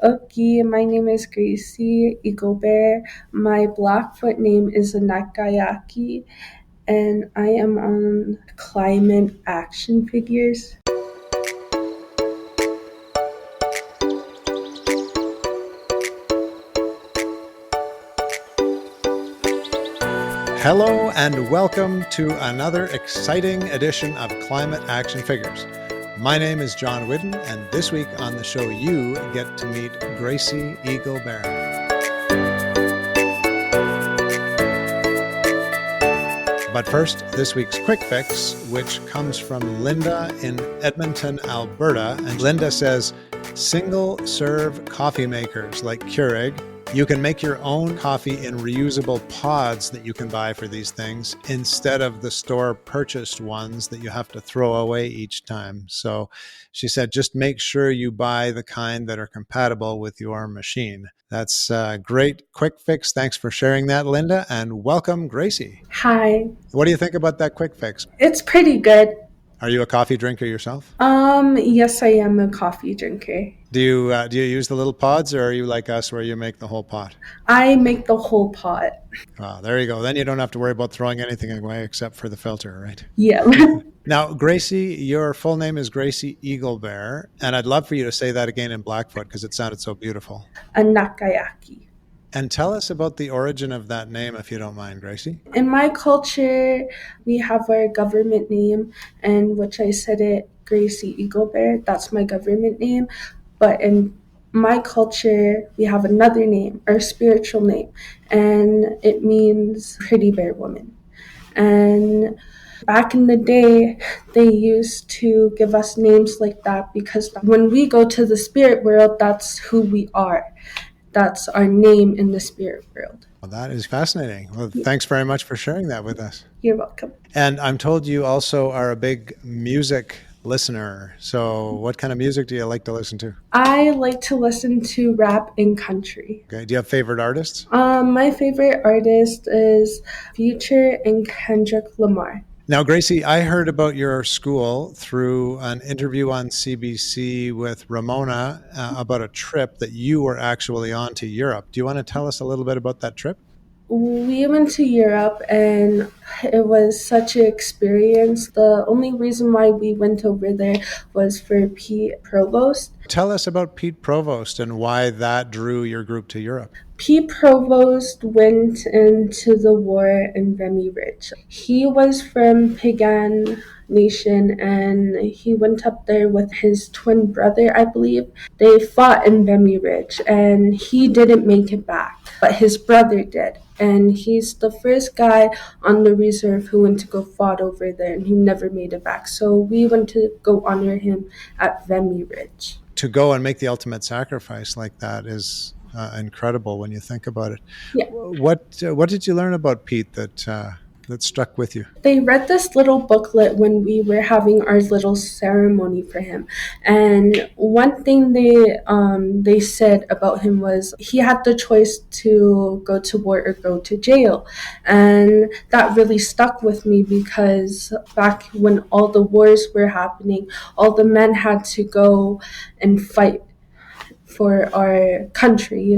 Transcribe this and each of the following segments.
Okay, my name is Gracie Eagle Bear. My Blackfoot name is Nakayaki, and I am on Climate Action Figures. Hello and welcome to another exciting edition of Climate Action Figures. My name is John Whidden, and this week on the show you get to meet Gracie Eagle Bear. But first, this week's QuickFix, which comes from Linda in Edmonton, Alberta. And Linda says, single-serve coffee makers like Keurig. You can make your own coffee in reusable pods that you can buy for these things instead of the store purchased ones that you have to throw away each time. So she said, just make sure you buy the kind that are compatible with your machine. That's a great quick fix. Thanks for sharing that, Linda, and welcome, Gracie. Hi. What do you think about that quick fix? It's pretty good. Are you a coffee drinker yourself? Yes, I am a coffee drinker. Do you use the little pods, or are you like us where you make the whole pot? I make the whole pot. Oh, there you go. Then you don't have to worry about throwing anything away except for the filter, right? Yeah. Now, Gracie, your full name is Gracie Eagle Bear, and I'd love for you to say that again in Blackfoot because it sounded so beautiful. A Nakayaki. And tell us about the origin of that name, if you don't mind, Gracie. In my culture, we have our government name, and which I said it, Gracie Eagle Bear. That's my government name. But in my culture, we have another name, our spiritual name, and it means pretty bear woman. And back in the day, they used to give us names like that because when we go to the spirit world, that's who we are. That's our name in the spirit world. Well, that is fascinating. Well, thanks very much for sharing that with us. You're welcome. And I'm told you also are a big music listener. So what kind of music do you like to listen to? I like to listen to rap and country. Okay. Do you have favorite artists? My favorite artist is Future and Kendrick Lamar. Now, Gracie, I heard about your school through an interview on CBC with Ramona about a trip that you were actually on to Europe. Do you want to tell us a little bit about that trip? We went to Europe and it was such an experience. The only reason why we went over there was for Pete Provost. Tell us about Pete Provost and why that drew your group to Europe. Pete Provost went into the war in Vimy Ridge. He was from Pagan Nation and he went up there with his twin brother, I believe. They fought in Vimy Ridge and he didn't make it back, but his brother did. And he's the first guy on the reserve who went to go fought over there and he never made it back. So we went to go honor him at Vimy Ridge. To go and make the ultimate sacrifice like that is incredible when you think about it. Yeah. What did you learn about Pete that struck with you? They read this little booklet when we were having our little ceremony for him, and one thing they said about him was he had the choice to go to war or go to jail, and that really stuck with me because back when all the wars were happening, all the men had to go and fight for our country,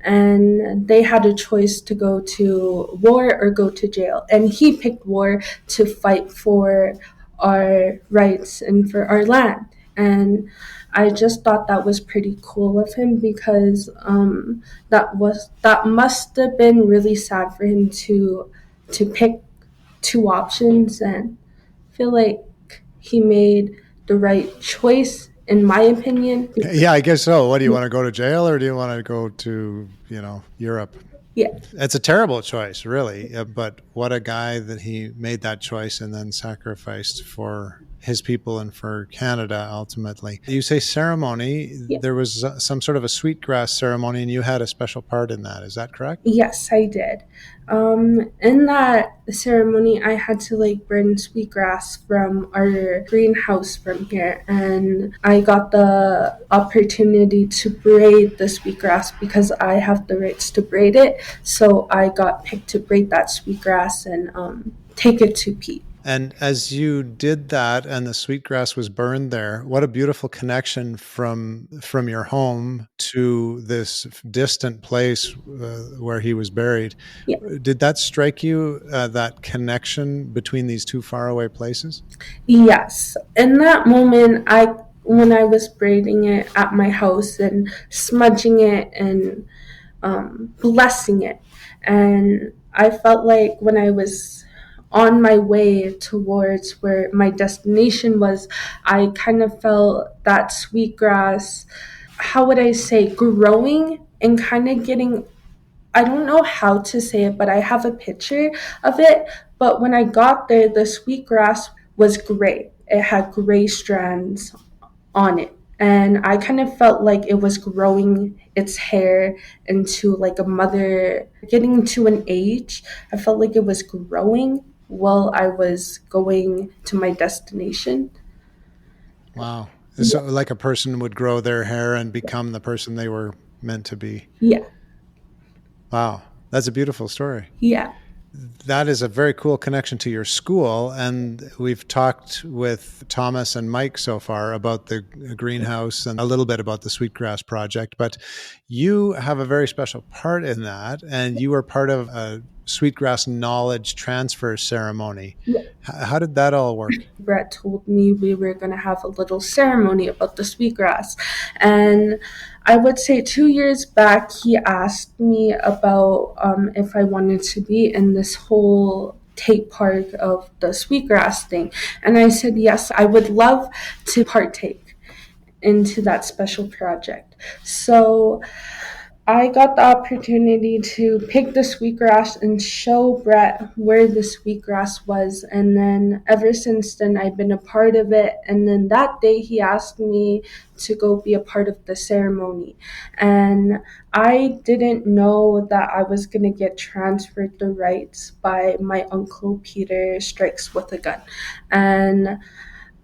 and they had a choice to go to war or go to jail. And he picked war to fight for our rights and for our land. And I just thought that was pretty cool of him because that must have been really sad for him to pick two options, and I feel like he made the right choice in my opinion. Yeah, I guess so. What, do you want to go to jail or do you want to go to, Europe? Yeah. It's a terrible choice, really. But what a guy that he made that choice and then sacrificed for his people and for Canada, ultimately. You say ceremony. Yeah. There was some sort of a Sweetgrass ceremony and you had a special part in that. Is that correct? Yes, I did. In that ceremony, I had to burn sweetgrass from our greenhouse from here, and I got the opportunity to braid the sweetgrass because I have the rights to braid it. So I got picked to braid that sweetgrass and take it to Pete. And as you did that and the sweetgrass was burned there, what a beautiful connection from your home to this distant place where he was buried. Yeah. Did that strike you, that connection between these two faraway places? Yes. In that moment, when I was braiding it at my house and smudging it and blessing it, and I felt like when I was on my way towards where my destination was, I kind of felt that sweetgrass, how would I say, growing and kind of getting, I don't know how to say it, but I have a picture of it. But when I got there, the sweetgrass was gray. It had gray strands on it. And I kind of felt like it was growing its hair into like a mother, getting to an age. I felt like it was growing while I was going to my destination. Wow. Yeah. So, like a person would grow their hair and become the person they were meant to be. Yeah. Wow. That's a beautiful story. Yeah. That is a very cool connection to your school. And we've talked with Thomas and Mike so far about the greenhouse and a little bit about the Sweetgrass project. But you have a very special part in that. And you were part of a Sweetgrass knowledge transfer ceremony. Yeah. How did that all work? Brett told me we were going to have a little ceremony about the sweetgrass. And I would say 2 years back, he asked me about if I wanted to be in this whole take part of the sweetgrass thing. And I said, yes, I would love to partake into that special project. So I got the opportunity to pick the sweetgrass and show Brett where the sweetgrass was. And then ever since then, I've been a part of it. And then that day, he asked me to go be a part of the ceremony. And I didn't know that I was going to get transferred the rights by my uncle Peter Strikes with a Gun. And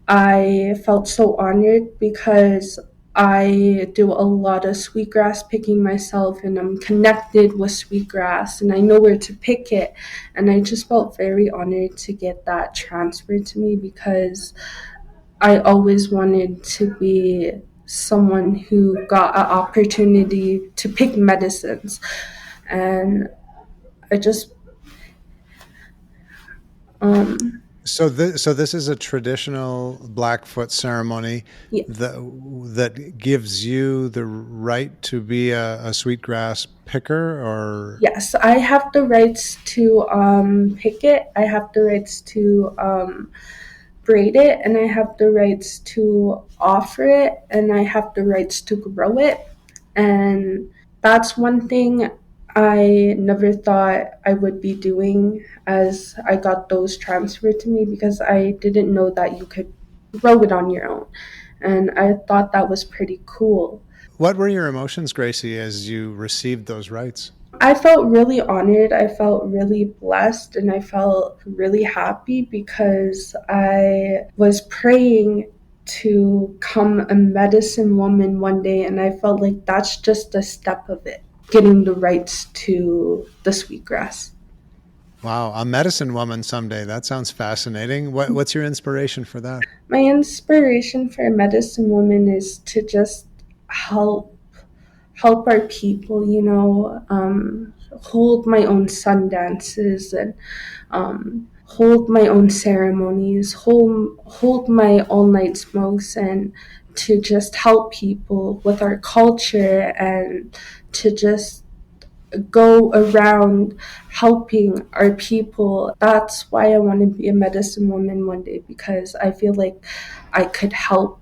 I felt so honored because I do a lot of sweetgrass picking myself and I'm connected with sweetgrass and I know where to pick it. And I just felt very honored to get that transferred to me because I always wanted to be someone who got an opportunity to pick medicines. And I just, um, So this is a traditional Blackfoot ceremony yeah. that that gives you the right to be a sweetgrass picker, or Yes, I have the rights to pick it. I have the rights to braid it, and I have the rights to offer it, and I have the rights to grow it. And that's one thing I never thought I would be doing as I got those transferred to me because I didn't know that you could grow it on your own. And I thought that was pretty cool. what were your emotions, Gracie, as you received those rights? I felt really honored. I felt really blessed and I felt really happy because I was praying to become a medicine woman one day and I felt like that's just a step of it, getting the rights to the sweetgrass. Wow, a medicine woman someday. That sounds fascinating. What's your inspiration for that? My inspiration for a medicine woman is to just help our people, hold my own sun dances and hold my own ceremonies, hold my all night smokes, and to just help people with our culture and to just go around helping our people. That's why I want to be a medicine woman one day because I feel like I could help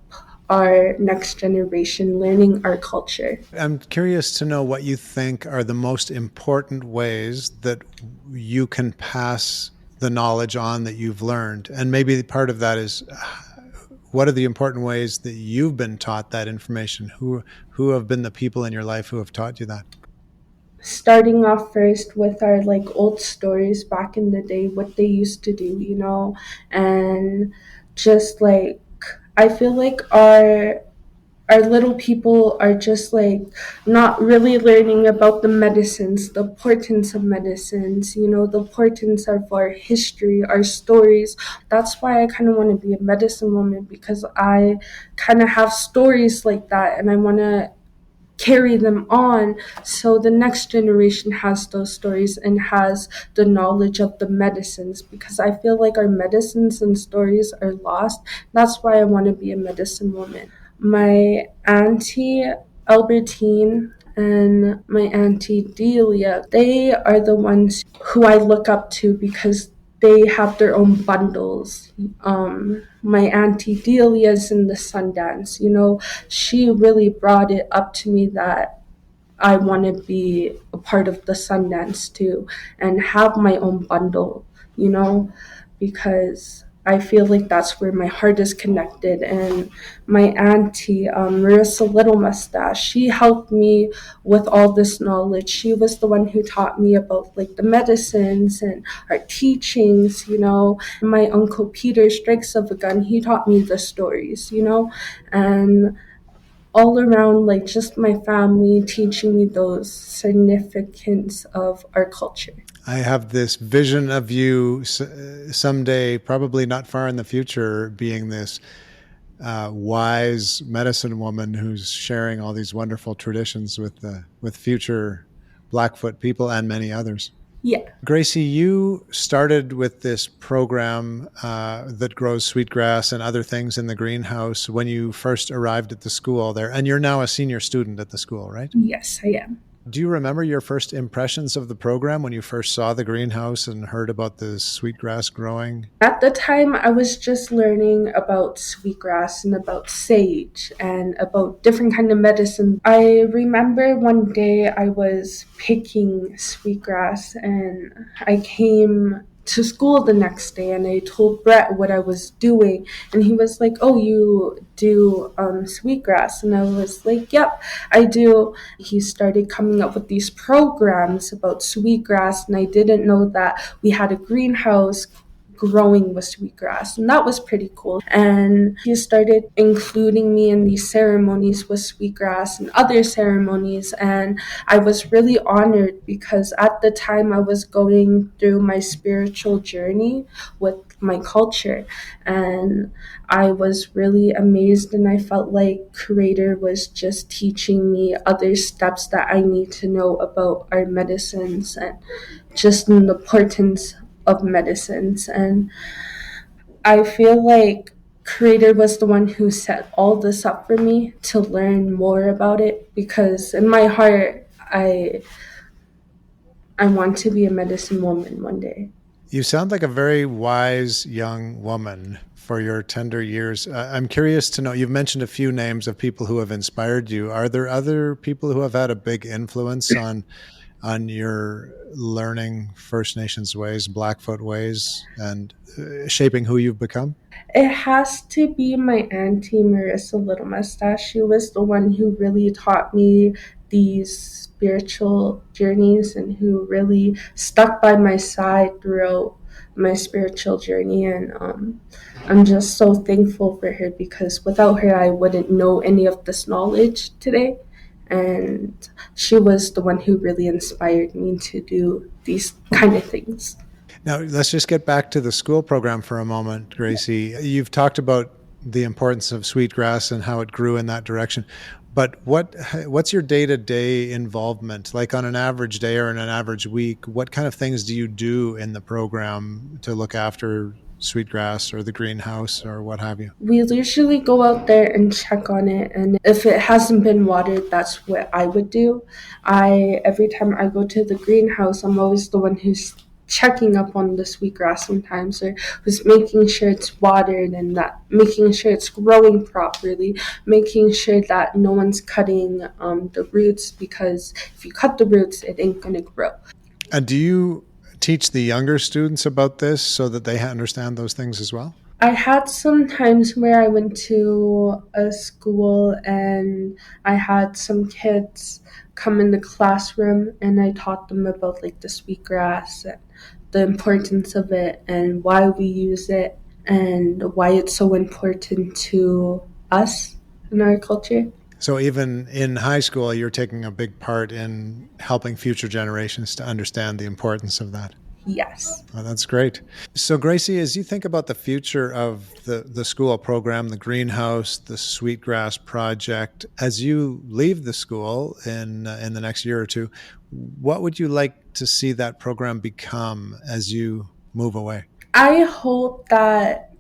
our next generation learning our culture. I'm curious to know what you think are the most important ways that you can pass the knowledge on that you've learned. And maybe part of that is what are the important ways that you've been taught that information? Who have been the people in your life who have taught you that? Starting off first with our like old stories back in the day, what they used to do, and just like I feel like our our little people are just like not really learning about the medicines, the importance of medicines, the importance of our history, our stories. That's why I kind of want to be a medicine woman, because I kind of have stories like that and I want to carry them on so the next generation has those stories and has the knowledge of the medicines, because I feel like our medicines and stories are lost. That's why I want to be a medicine woman. My auntie Albertine and my auntie Delia, they are the ones who I look up to because they have their own bundles. My auntie Delia's in the Sundance. She really brought it up to me that I want to be a part of the Sundance too and have my own bundle, you know, because I feel like that's where my heart is connected. And my auntie, Marissa Little Mustache, she helped me with all this knowledge. She was the one who taught me about like the medicines and our teachings, My uncle Peter Strikes of a Gun, he taught me the stories, and all around, like just my family teaching me those significance of our culture. I have this vision of you someday, probably not far in the future, being this wise medicine woman who's sharing all these wonderful traditions with future Blackfoot people and many others. Yeah. Gracie, you started with this program that grows sweetgrass and other things in the greenhouse when you first arrived at the school there, and you're now a senior student at the school, right? Yes, I am. Do you remember your first impressions of the program when you first saw the greenhouse and heard about the sweetgrass growing? At the time, I was just learning about sweetgrass and about sage and about different kind of medicine. I remember one day I was picking sweetgrass and I came to school the next day and I told Brett what I was doing, and he was like, "Oh, you do sweetgrass?" And I was like, "Yep, I do." He started coming up with these programs about sweetgrass, and I didn't know that we had a greenhouse growing with sweetgrass, and that was pretty cool. And he started including me in these ceremonies with sweetgrass and other ceremonies, and I was really honored because at the time I was going through my spiritual journey with my culture, and I was really amazed, and I felt like Creator was just teaching me other steps that I need to know about our medicines and just the importance of medicines. And I feel like Creator was the one who set all this up for me to learn more about it, because in my heart I want to be a medicine woman one day. You sound like a very wise young woman for your tender years. I'm curious to know, you've mentioned a few names of people who have inspired you. Are there other people who have had a big influence on your learning First Nations ways, Blackfoot ways, and shaping who you've become? It has to be my auntie Marissa Little Mustache. She was the one who really taught me these spiritual journeys and who really stuck by my side throughout my spiritual journey. And I'm just so thankful for her, because without her, I wouldn't know any of this knowledge today. And she was the one who really inspired me to do these kind of things. Now, let's just get back to the school program for a moment, Gracie. You've talked about the importance of sweetgrass and how it grew in that direction. But what's your day-to-day involvement? Like on an average day or in an average week, what kind of things do you do in the program to look after sweetgrass or the greenhouse or what have you? We usually go out there and check on it, and if it hasn't been watered, that's what I would do. I Every time I go to the greenhouse, I'm always the one who's checking up on the sweetgrass sometimes, or who's making sure it's watered and that making sure it's growing properly, making sure that no one's cutting the roots, because if you cut the roots, it ain't gonna grow. And do you teach the younger students about this so that they understand those things as well? I had some times where I went to a school and I had some kids come in the classroom and I taught them about like the sweetgrass and the importance of it and why we use it and why it's so important to us in our culture. So even in high school, you're taking a big part in helping future generations to understand the importance of that. Yes. Oh, that's great. So, Gracie, as you think about the future of the school program, the greenhouse, the Sweetgrass project, as you leave the school in the next year or two, what would you like to see that program become as you move away? I hope that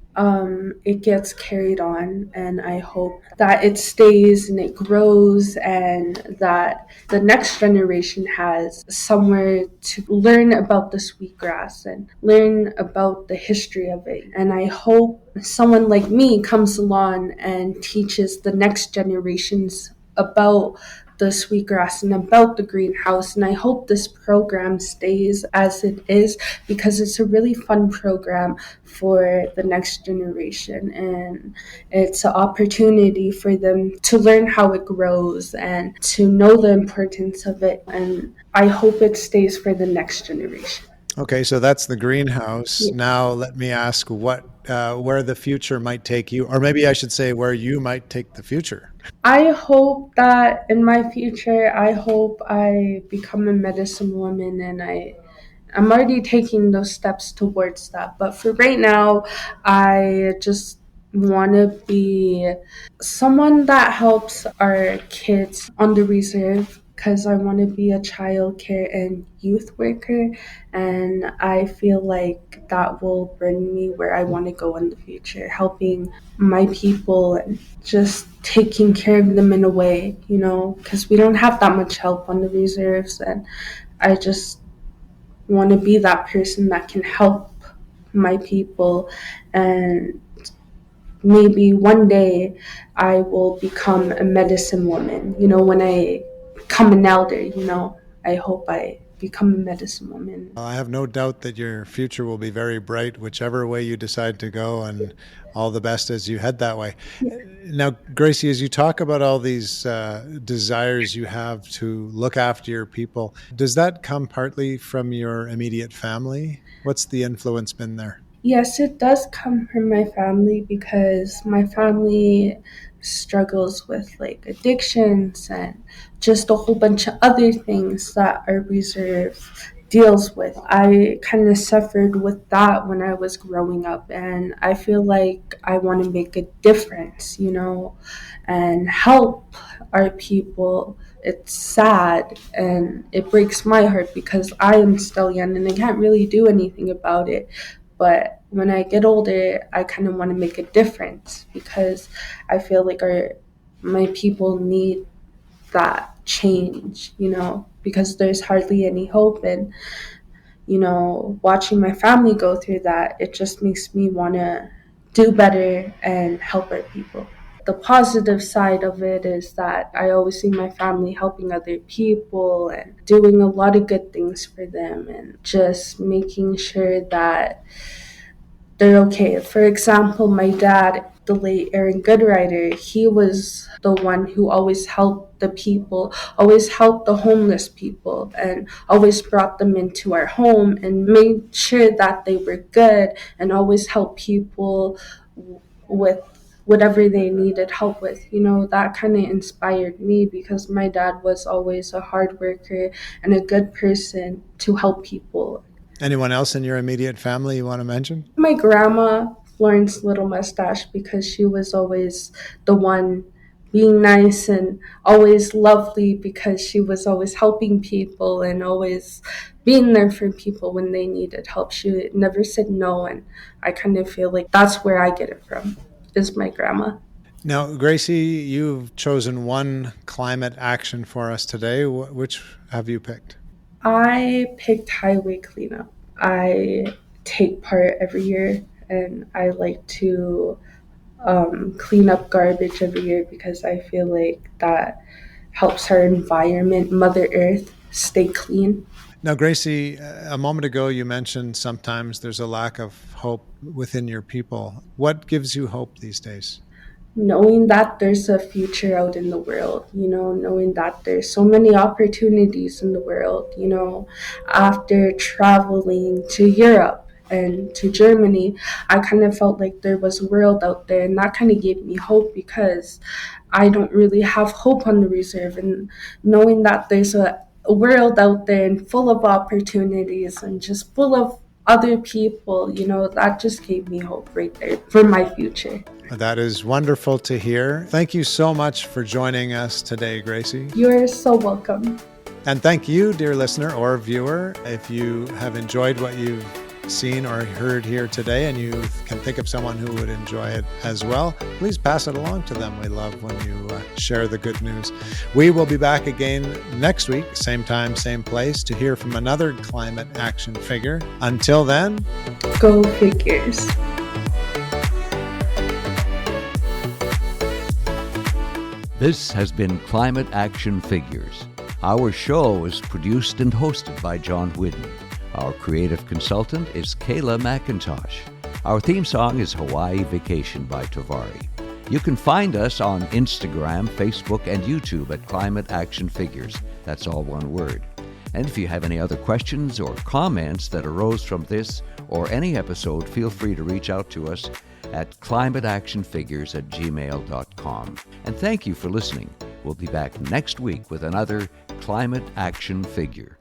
it gets carried on, and I hope that it stays and it grows, and that the next generation has somewhere to learn about the sweetgrass and learn about the history of it. And I hope someone like me comes along and teaches the next generations about the sweetgrass and about the greenhouse. And I hope this program stays as it is, because it's a really fun program for the next generation, and it's an opportunity for them to learn how it grows and to know the importance of it. And I hope it stays for the next generation. Okay, so that's the greenhouse. Yeah. Now, let me ask what where the future might take you, or maybe I should say where you might take the future. I hope that in my future, I hope I become a medicine woman, and I'm already taking those steps towards that. But for right now, I just want to be someone that helps our kids on the reserve, because I want to be a child care and youth worker, and I feel like that will bring me where I want to go in the future, helping my people and just taking care of them in a way, because we don't have that much help on the reserves, and I just want to be that person that can help my people. And maybe one day I will become a medicine woman. When I become an elder, I hope I become a medicine woman. I have no doubt that your future will be very bright, whichever way you decide to go, and all the best as you head that way. Now, Gracie, as you talk about all these desires you have to look after your people, does that come partly from your immediate family? What's the influence been there? Yes, it does come from my family, because my family struggles with like addictions and just a whole bunch of other things that our reserve deals with. I kind of suffered with that when I was growing up, and I feel like I want to make a difference, and help our people. It's sad and it breaks my heart, because I am still young and I can't really do anything about it. But when I get older, I kind of want to make a difference, because I feel like my people need that change, because there's hardly any hope. And, watching my family go through that, it just makes me want to do better and help our people. The positive side of it is that I always see my family helping other people and doing a lot of good things for them, and just making sure that they're okay. For example, my dad, the late Aaron Goodrider, he was the one who always helped the people, always helped the homeless people, and always brought them into our home and made sure that they were good, and always helped people with whatever they needed help with. That kind of inspired me, because my dad was always a hard worker and a good person to help people. Anyone else in your immediate family you want to mention? My grandma, Florence Little Mustache, because she was always the one being nice and always lovely, because she was always helping people and always being there for people when they needed help. She never said no, and I kind of feel like that's where I get it from, is my grandma. Now, Gracie, you've chosen one climate action for us today. Which have you picked? I picked highway cleanup. I take part every year, and I like to clean up garbage every year, because I feel like that helps our environment, Mother Earth, stay clean. Now, Gracie, a moment ago you mentioned sometimes there's a lack of hope within your people. What gives you hope these days? Knowing that there's a future out in the world, knowing that there's so many opportunities in the world, after traveling to Europe and to Germany, I kind of felt like there was a world out there, and that kind of gave me hope because I don't really have hope on the reserve. And knowing that there's a world out there and full of opportunities and just full of other people, that just gave me hope right there for my future. That is wonderful to hear. Thank you so much for joining us today, Gracie. You're so welcome. And thank you, dear listener or viewer. If you have enjoyed what you've seen or heard here today and you can think of someone who would enjoy it as well, please pass it along to them. We love when you share the good news. We will be back again next week, same time, same place, to hear from another climate action figure. Until then, go figures. This has been Climate Action Figures. Our show is produced and hosted by John Whidden. Our creative consultant is Kayla McIntosh. Our theme song is Hawaii Vacation by Tavari. You can find us on Instagram, Facebook, and YouTube at Climate Action Figures. That's all one word. And if you have any other questions or comments that arose from this or any episode, feel free to reach out to us at climateactionfigures@gmail.com. And thank you for listening. We'll be back next week with another Climate Action Figure.